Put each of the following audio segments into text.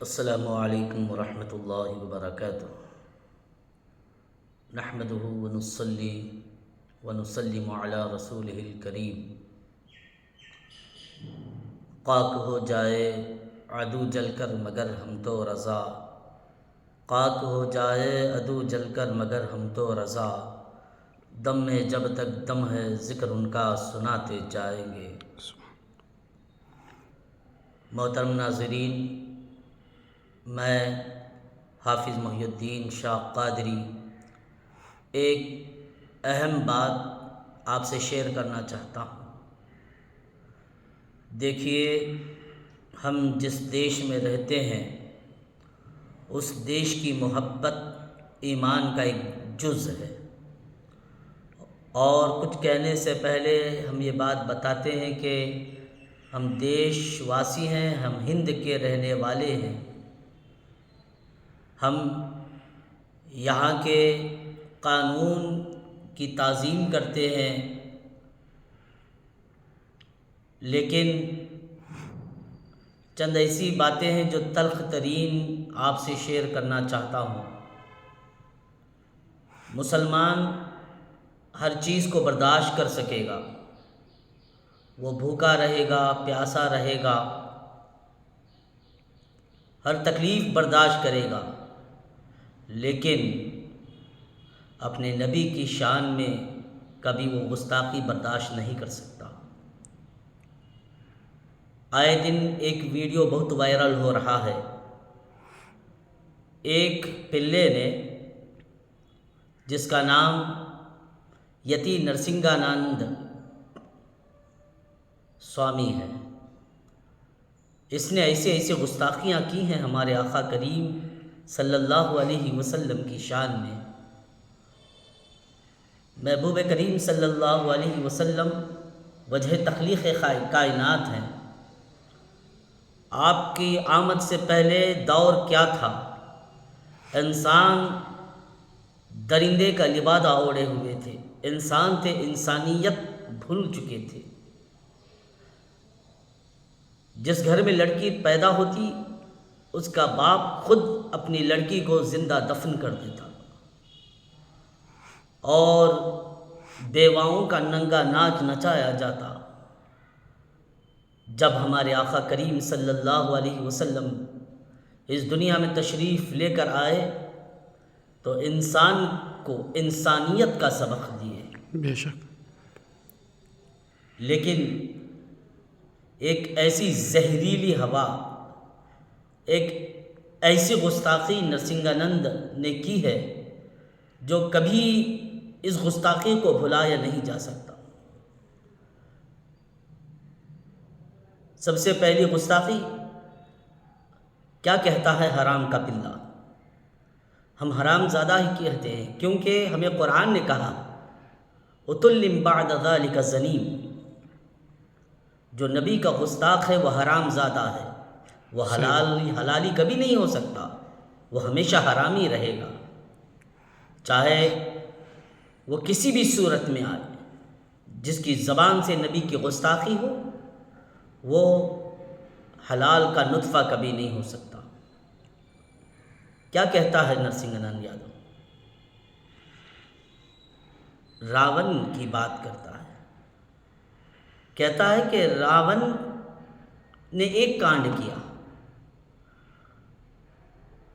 السلام علیکم ورحمۃ اللہ وبرکاتہ۔ نحمدہ ونصلی ونسلم علی رسولہ الکریم۔ خاک ہو جائے عدو جل کر مگر ہم تو رضا، خاک ہو جائے عدو جل کر مگر ہم تو رضا، دم میں جب تک دم ہے ذکر ان کا سناتے جائیں گے۔ محترم ناظرین، میں حافظ محی الدین شاہ قادری ایک اہم بات آپ سے شیئر کرنا چاہتا ہوں۔ دیکھیے، ہم جس دیش میں رہتے ہیں اس دیش کی محبت ایمان کا ایک جز ہے، اور کچھ کہنے سے پہلے ہم یہ بات بتاتے ہیں کہ ہم دیش واسی ہیں، ہم ہند کے رہنے والے ہیں، ہم یہاں کے قانون کی تعظیم کرتے ہیں، لیکن چند ایسی باتیں ہیں جو تلخ ترین آپ سے شیئر کرنا چاہتا ہوں۔ مسلمان ہر چیز کو برداشت کر سکے گا، وہ بھوکا رہے گا، پیاسا رہے گا، ہر تکلیف برداشت کرے گا، لیکن اپنے نبی کی شان میں کبھی وہ گستاخی برداشت نہیں کر سکتا۔ آئے دن ایک ویڈیو بہت وائرل ہو رہا ہے۔ ایک پلے نے، جس کا نام یتی نرسنگانند سوامی ہے، اس نے ایسے گستاخیاں کی ہیں ہمارے آقا کریم صلی اللہ علیہ وسلم کی شان میں۔ محبوب کریم صلی اللہ علیہ وسلم وجہ تخلیق کائنات ہیں۔ آپ کی آمد سے پہلے دور کیا تھا؟ انسان درندے کا لبادہ اوڑھے ہوئے تھے، انسان تھے، انسانیت بھول چکے تھے۔ جس گھر میں لڑکی پیدا ہوتی اس کا باپ خود اپنی لڑکی کو زندہ دفن کر دیتا، اور بیواؤں کا ننگا ناچ نچایا جاتا۔ جب ہمارے آقا کریم صلی اللہ علیہ وسلم اس دنیا میں تشریف لے کر آئے تو انسان کو انسانیت کا سبق دیے، بے شک، لیکن ایک ایسی زہریلی ہوا، ایک ایسی گستاخی نرسنگانند نے کی ہے جو کبھی اس گستاخی کو بھلایا نہیں جا سکتا۔ سب سے پہلی گستاخی کیا کہتا ہے؟ حرام کا پلہ۔ ہم حرام زادہ ہی کہتے ہیں، کیونکہ ہمیں قرآن نے کہا اُتُلٍ بَعْدَ ذَلِكَ زَنِيمٌ۔ جو نبی کا گستاخ ہے وہ حرام زادہ ہے، وہ حلالی کبھی نہیں ہو سکتا، وہ ہمیشہ حرام ہی رہے گا، چاہے وہ کسی بھی صورت میں آئے۔ جس کی زبان سے نبی کی گستاخی ہو وہ حلال کا نطفہ کبھی نہیں ہو سکتا۔ کیا کہتا ہے نرسنگانند یادو؟ راون کی بات کرتا ہے، کہتا ہے کہ راون نے ایک کانڈ کیا،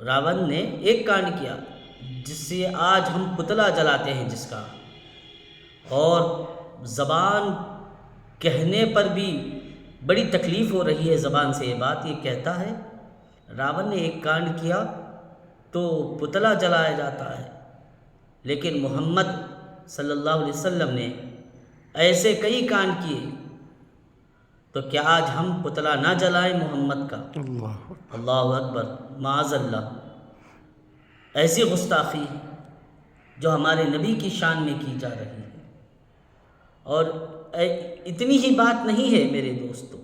راون نے ایک کانڈ کیا جس سے آج ہم پتلا جلاتے ہیں جس کا، اور زبان کہنے پر بھی بڑی تکلیف ہو رہی ہے زبان سے یہ بات۔ یہ کہتا ہے راون نے ایک کانڈ کیا تو پتلا جلایا جاتا ہے، لیکن محمد صلی اللہ علیہ وسلم نے ایسے کئی کانڈ کیے، تو کیا آج ہم پتلا نہ جلائیں محمد کا؟ اللہ اکبر، معاذ اللہ۔ ایسی گستاخی جو ہمارے نبی کی شان میں کی جا رہی ہے، اور اتنی ہی بات نہیں ہے میرے دوستو،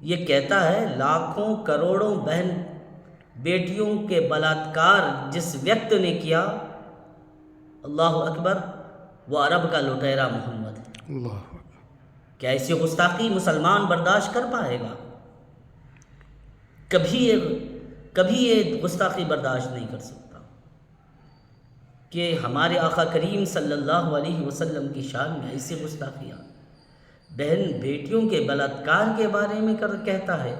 یہ کہتا ہے لاکھوں کروڑوں بہن بیٹیوں کے بلاత్కాر جس وقت نے کیا، اللہ اکبر، وہ عرب کا لٹیرا محمد ہے۔ کیا ایسی گستاخی مسلمان برداشت کر پائے گا؟ کبھی یہ گستاخی برداشت نہیں کر سکتا کہ ہمارے آقا کریم صلی اللہ علیہ وسلم کی شان میں ایسی گستاخیاں، بہن بیٹیوں کے بلاత్కాر کے بارے میں کہتا ہے۔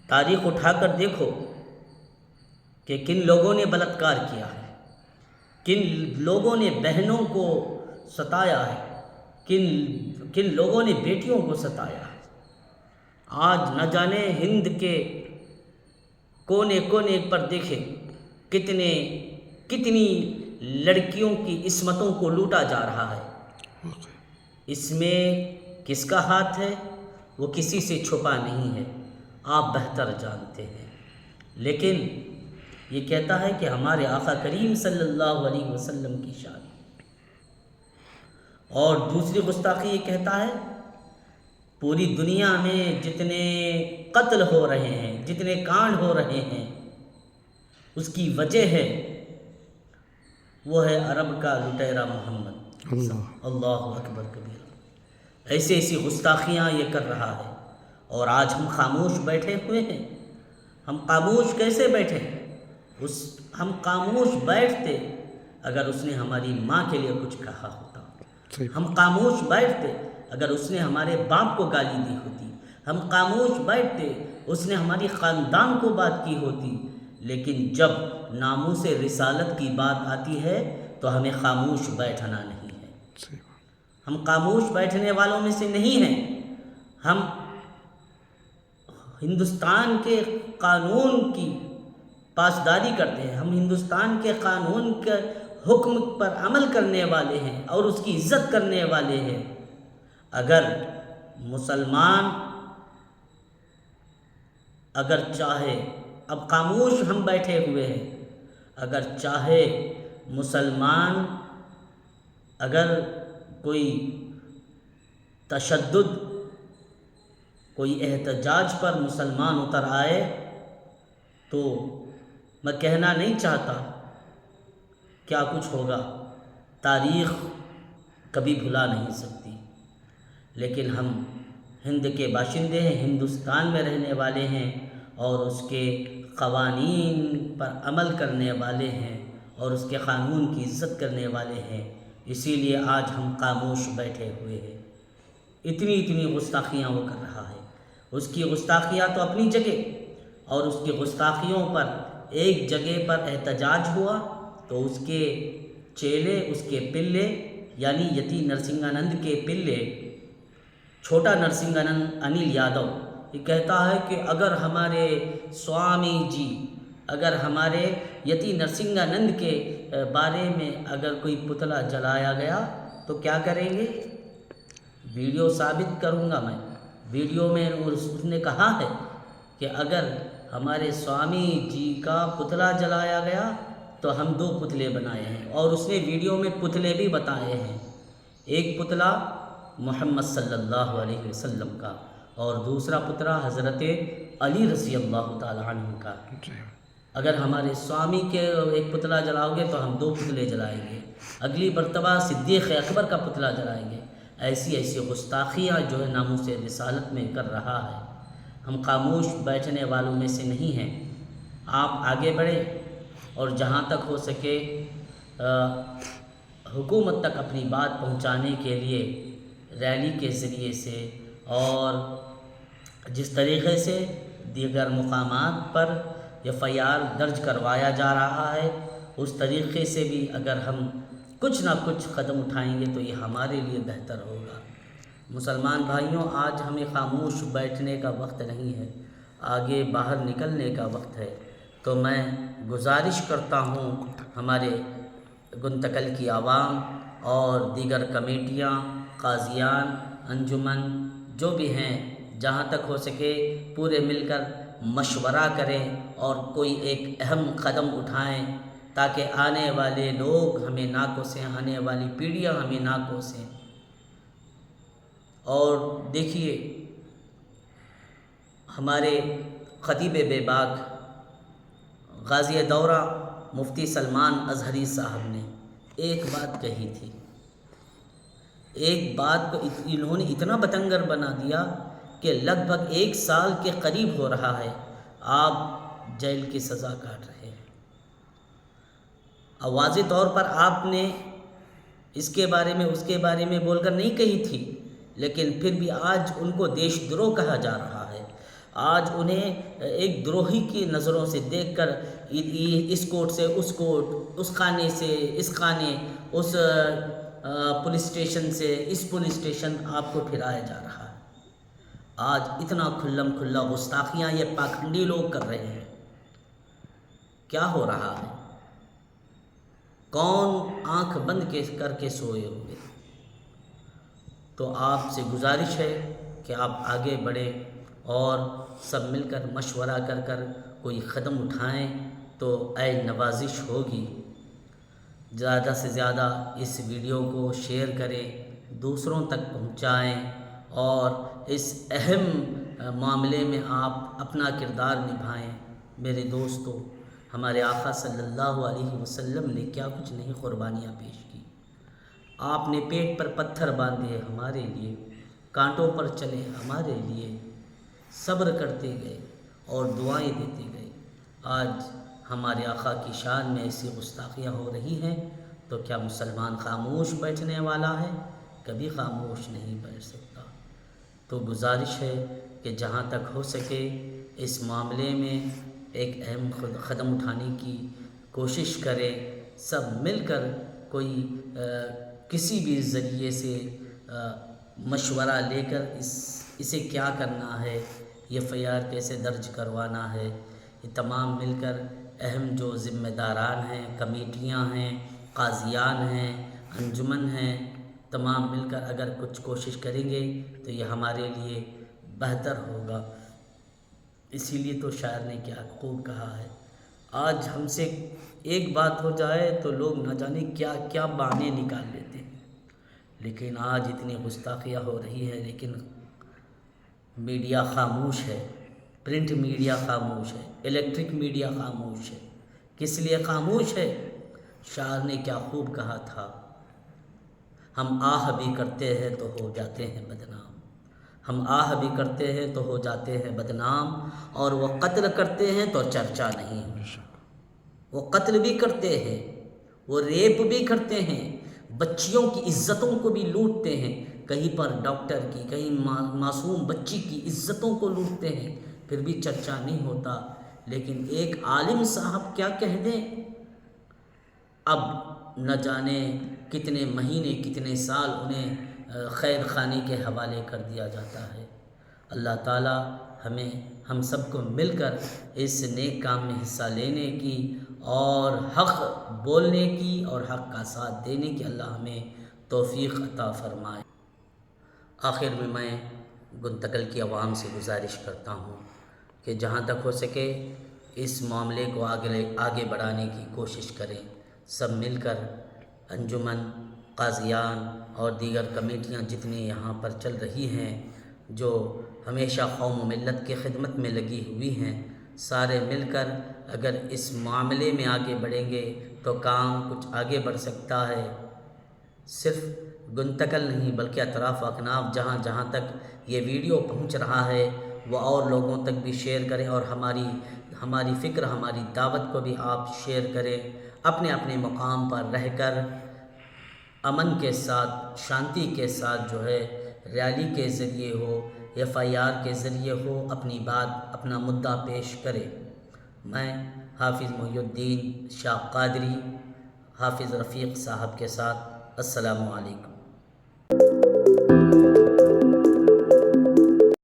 تاریخ اٹھا کر دیکھو کہ کن لوگوں نے بلاత్కాر کیا ہے، کن لوگوں نے بہنوں کو ستایا ہے، کن لوگوں نے بیٹیوں کو ستایا ہے۔ آج نہ جانے ہند کے کونے کونے پر دیکھیں کتنی لڑکیوں کی عصمتوں کو لوٹا جا رہا ہے۔ اس میں کس کا ہاتھ ہے وہ کسی سے چھپا نہیں ہے، آپ بہتر جانتے ہیں۔ لیکن یہ کہتا ہے کہ ہمارے آقا کریم صلی اللہ علیہ وسلم کی شان۔ اور دوسری گستاخی یہ کہتا ہے پوری دنیا میں جتنے قتل ہو رہے ہیں، جتنے کانڈ ہو رہے ہیں، اس کی وجہ ہے وہ ہے عرب کا لٹیرا محمد۔ اللہ اکبر کبیرہ۔ ایسی گستاخیاں یہ کر رہا ہے، اور آج ہم خاموش بیٹھے ہوئے ہیں۔ ہم خاموش کیسے بیٹھے؟ ہم خاموش بیٹھتے اگر اس نے ہماری ماں کے لیے کچھ کہا ہوتا، ہم خاموش بیٹھتے اگر اس نے ہمارے باپ کو گالی دی ہوتی، ہم خاموش بیٹھتے اس نے ہماری خاندان کو بات کی ہوتی۔ لیکن جب ناموس رسالت کی بات آتی ہے تو ہمیں خاموش بیٹھنا نہیں ہے۔ ہم خاموش بیٹھنے والوں میں سے نہیں ہیں۔ ہم ہندوستان کے قانون کی پاسداری کرتے ہیں، ہم ہندوستان کے قانون کے حکم پر عمل کرنے والے ہیں اور اس کی عزت کرنے والے ہیں۔ اگر مسلمان چاہے، اب خاموش ہم بیٹھے ہوئے ہیں، اگر چاہے مسلمان، اگر کوئی تشدد، کوئی احتجاج پر مسلمان اتر آئے تو میں کہنا نہیں چاہتا کیا کچھ ہوگا، تاریخ کبھی بھلا نہیں سکتی، لیکن ہم ہند کے باشندے ہیں، ہندوستان میں رہنے والے ہیں اور اس کے قوانین پر عمل کرنے والے ہیں اور اس کے قانون کی عزت کرنے والے ہیں۔ اسی لیے آج ہم خاموش بیٹھے ہوئے ہیں۔ اتنی گستاخیاں وہ کر رہا ہے۔ اس کی گستاخیاں تو اپنی جگہ، اور اس کی گستاخیوں پر ایک جگہ پر احتجاج ہوا تو اس کے چیلے، اس کے پلے، یعنی یتی نرسنگانند کے پلے چھوٹا نرسنگانند انل یادو، یہ کہتا ہے کہ اگر ہمارے سوامی جی، اگر ہمارے یتی نرسنگانند کے بارے میں اگر کوئی پتلا جلایا گیا تو کیا کریں گے؟ ویڈیو ثابت کروں گا میں۔ ویڈیو میں اس نے کہا ہے کہ اگر ہمارے سوامی جی کا پتلا جلایا گیا تو ہم 2 پتلے بنائے ہیں، اور اس نے ویڈیو میں پتلے بھی بتائے ہیں۔ ایک پتلا محمد صلی اللہ علیہ وسلم کا اور دوسرا پتلا حضرت علی رضی اللہ تعالی عنہ کا۔ اگر ہمارے سوامی کے ایک پتلا جلاؤ گے تو ہم 2 پتلے جلائیں گے، اگلی مرتبہ صدیق اکبر کا پتلا جلائیں گے۔ ایسی گستاخیاں جو ہے ناموس رسالت میں کر رہا ہے۔ ہم خاموش بیٹھنے والوں میں سے نہیں ہیں۔ آپ آگے بڑھیں اور جہاں تک ہو سکے حکومت تک اپنی بات پہنچانے کے لیے ریلی کے ذریعے سے، اور جس طریقے سے دیگر مقامات پر FIR درج کروایا جا رہا ہے، اس طریقے سے بھی اگر ہم کچھ نہ کچھ قدم اٹھائیں گے تو یہ ہمارے لیے بہتر ہوگا۔ مسلمان بھائیوں، آج ہمیں خاموش بیٹھنے کا وقت نہیں ہے، آگے باہر نکلنے کا وقت ہے۔ تو میں گزارش کرتا ہوں ہمارے گنتکل کی عوام اور دیگر کمیٹیاں، قاضیان، انجمن جو بھی ہیں، جہاں تک ہو سکے پورے مل کر مشورہ کریں اور کوئی ایک اہم قدم اٹھائیں تاکہ آنے والے لوگ ہمیں نہ کوسیں، آنے والی پیڑھیاں ہمیں نہ کوسیں۔ اور دیکھیے، ہمارے خطیب بے باک غازی دورہ مفتی سلمان اظہری صاحب نے ایک بات کہی تھی، ایک بات کو انہوں نے اتنا بتنگر بنا دیا کہ لگ بھگ 1 سال کے قریب ہو رہا ہے آپ جیل کی سزا کاٹ رہے ہیں۔ اب واضح طور پر آپ نے اس کے بارے میں اس کے بارے میں بول کر نہیں کہی تھی، لیکن پھر بھی آج ان کو دیش دروہ کہا جا رہا ہے۔ آج انہیں ایک دروہی کی نظروں سے دیکھ کر اس کوٹ سے اس کوٹ، اس خانے سے اس خانے، اس پولیس اسٹیشن سے اس پولیس اسٹیشن آپ کو پھرایا جا رہا ہے۔ آج اتنا کھلم کھلا گستاخیاں یہ پاکھنڈی لوگ کر رہے ہیں۔ کیا ہو رہا ہے؟ کون آنکھ بند کر کے سوئے ہوئے؟ تو آپ سے گزارش ہے کہ آپ آگے بڑھیں اور سب مل کر مشورہ کر کر کوئی قدم اٹھائیں تو اے نوازش ہوگی۔ زیادہ سے زیادہ اس ویڈیو کو شیئر کریں، دوسروں تک پہنچائیں اور اس اہم معاملے میں آپ اپنا کردار نبھائیں۔ میرے دوستو، ہمارے آقا صلی اللہ علیہ وسلم نے کیا کچھ نہیں قربانیاں پیش کی۔ آپ نے پیٹ پر پتھر باندھے ہمارے لیے، کانٹوں پر چلے ہمارے لیے، صبر کرتے گئے اور دعائیں دیتے گئے۔ آج ہمارے آقا کی شان میں ایسی گستاخیاں ہو رہی ہیں تو کیا مسلمان خاموش بیٹھنے والا ہے؟ کبھی خاموش نہیں بیٹھ سکتا۔ تو گزارش ہے کہ جہاں تک ہو سکے اس معاملے میں ایک اہم قدم اٹھانے کی کوشش کریں، سب مل کر کوئی کسی بھی ذریعے سے مشورہ لے کر اسے کیا کرنا ہے، FIR کیسے درج کروانا ہے، یہ تمام مل کر اہم جو ذمہ داران ہیں، کمیٹیاں ہیں، قاضیان ہیں، انجمن ہیں، تمام مل کر اگر کچھ کوشش کریں گے تو یہ ہمارے لیے بہتر ہوگا۔ اسی لیے تو شاعر نے کیا خوب کہا ہے، آج ہم سے ایک بات ہو جائے تو لوگ نہ جانے کیا کیا بہانے نکال لیتے ہیں، لیکن آج اتنی گستاخیاں ہو رہی ہے لیکن میڈیا خاموش ہے، پرنٹ میڈیا خاموش ہے، الیکٹرک میڈیا خاموش ہے۔ کس لیے خاموش ہے؟ شاعر نے کیا خوب کہا تھا، ہم آہ بھی کرتے ہیں تو ہو جاتے ہیں بدنام، ہم آہ بھی کرتے ہیں تو ہو جاتے ہیں بدنام، اور وہ قتل کرتے ہیں تو چرچا نہیں۔ وہ قتل بھی کرتے ہیں، وہ ریپ بھی کرتے ہیں، بچیوں کی عزتوں کو بھی لوٹتے ہیں، کہیں پر ڈاکٹر کی، کہیں معصوم بچی کی عزتوں کو لوٹتے ہیں، پھر بھی چرچا نہیں ہوتا۔ لیکن ایک عالم صاحب کیا کہہ دیں، اب نہ جانے کتنے مہینے کتنے سال انہیں خیر خانے کے حوالے کر دیا جاتا ہے۔ اللہ تعالی ہم سب کو مل کر اس نیک کام میں حصہ لینے کی اور حق بولنے کی اور حق کا ساتھ دینے کی اللہ ہمیں توفیق عطا فرمائے۔ آخر میں گنتکل کی عوام سے گزارش کرتا ہوں کہ جہاں تک ہو سکے اس معاملے کو آگے بڑھانے کی کوشش کریں، سب مل کر انجمن، قاضیان اور دیگر کمیٹیاں جتنی یہاں پر چل رہی ہیں، جو ہمیشہ قوم و ملت کی خدمت میں لگی ہوئی ہیں، سارے مل کر اگر اس معاملے میں آگے بڑھیں گے تو کام کچھ آگے بڑھ سکتا ہے۔ صرف گنتکل نہیں بلکہ اطراف و اکناف جہاں جہاں تک یہ ویڈیو پہنچ رہا ہے وہ اور لوگوں تک بھی شیئر کریں، اور ہماری فکر، ہماری دعوت کو بھی آپ شیئر کریں۔ اپنے اپنے مقام پر رہ کر امن کے ساتھ، شانتی کے ساتھ جو ہے ریلی کے ذریعے ہو، FIR کے ذریعے ہو، اپنی بات، اپنا مدعا پیش کرے۔ میں حافظ محی الدین شاہ قادری، حافظ رفیق صاحب کے ساتھ، السلام علیکم۔